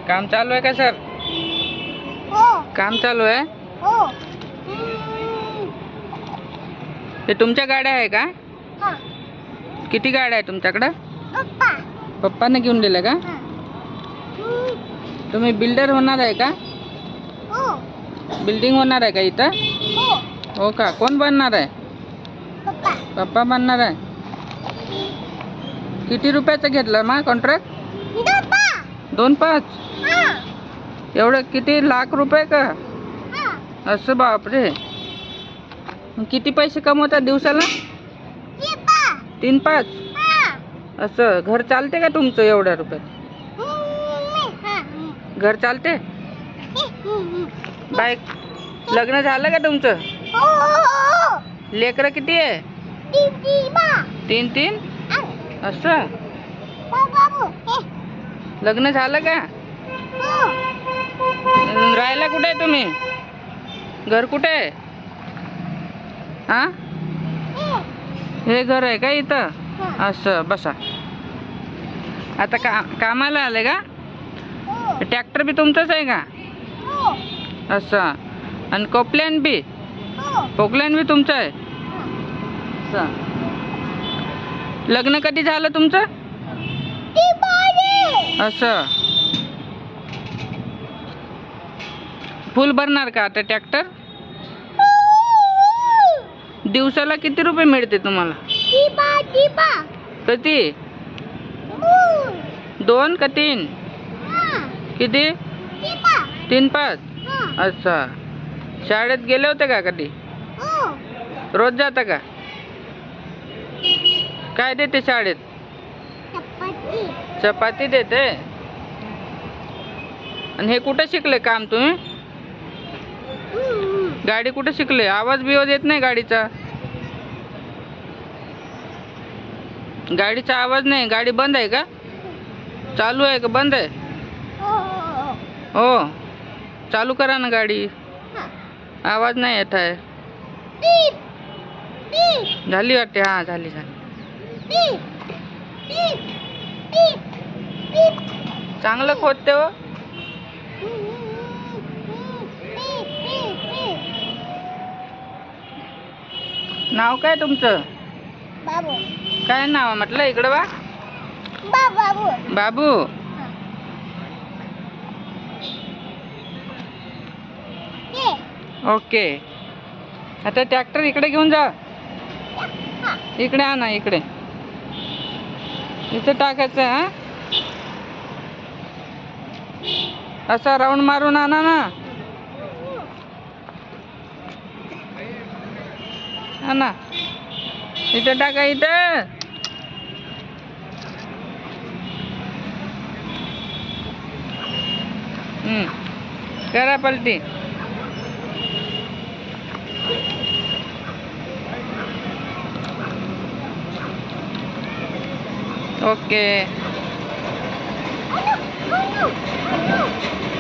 काम चालू आहे का सर? हो काम चालू आहे. हो ते तुमच्या गाड्या आहे का? हा किती गाड्या आहे तुमच्याकडं? पप्पा पप्पाने घेऊन दिल्या का? हा तुम्ही बिल्डर होणार आहे का? हो बिल्डिंग होणार आहे का इथं? हो हो का? कोण बनणार आहे? पप्पा पप्पा बनणार आहे. किती रुपयाचं घेतलं मग कॉन्ट्रॅक्ट? पप्पा 2-5 हा एवढं किती लाख रुपये का? हा असं बापरे. मग किती पैसे कमवतात दिवसाला? पप्पा 3-5 हा असं. घर चालते का तुमचं एवढ्या रुपयात? हा घर चालते? बाईक लग्न झालं का तुमचं? हो लेकरं किती आहे? दीदी 3 असं. बाबू लग्न झालं का? हो राहायला कुठे आहे तुम्ही? घर कुठे आहे? हा हे घर आहे का इथं? असं बसा. आता कामाला आले का? ट्रॅक्टर बी तुमचंच आहे का? असं. आणि कोपल्यान बी पोकल्यान बी तुमचं आहे. असं. लग्न कधी झालं तुमचं? असं. फुल भरणार का आता ट्रॅक्टर? दिवसाला किती रुपये मिळते तुम्हाला? किती? 2 का 3? किती? 3-5 अच्छा. शाळेत गेले होते का कधी? रोज जाता का? काय देते शाळेत? चपाती देते. आणि हे कुठे शिकले काम तुम्ही? गाडी कुठे शिकले? आवाज बिवाज येत नाही गाडीचा. गाडीचा आवाज नाही. गाडी बंद आहे का? चालू आहे का बंद आहे? हो चालू करा ना गाडी. आवाज नाही येत आहे. झाली वाटते. हा झाली. चांगलं खोदते हो. नाव काय तुमचं? बाबू काय नाव म्हटलं? इकडं बा. बाबू बाबू. ओके. आता ट्रॅक्टर इकडे घेऊन जा. इकडे आणा. इकडे इथे टाकायचं. हा असा राऊंड मारून आणा ना. आणा. इथे टाका. इथं करा पलटी. ओके.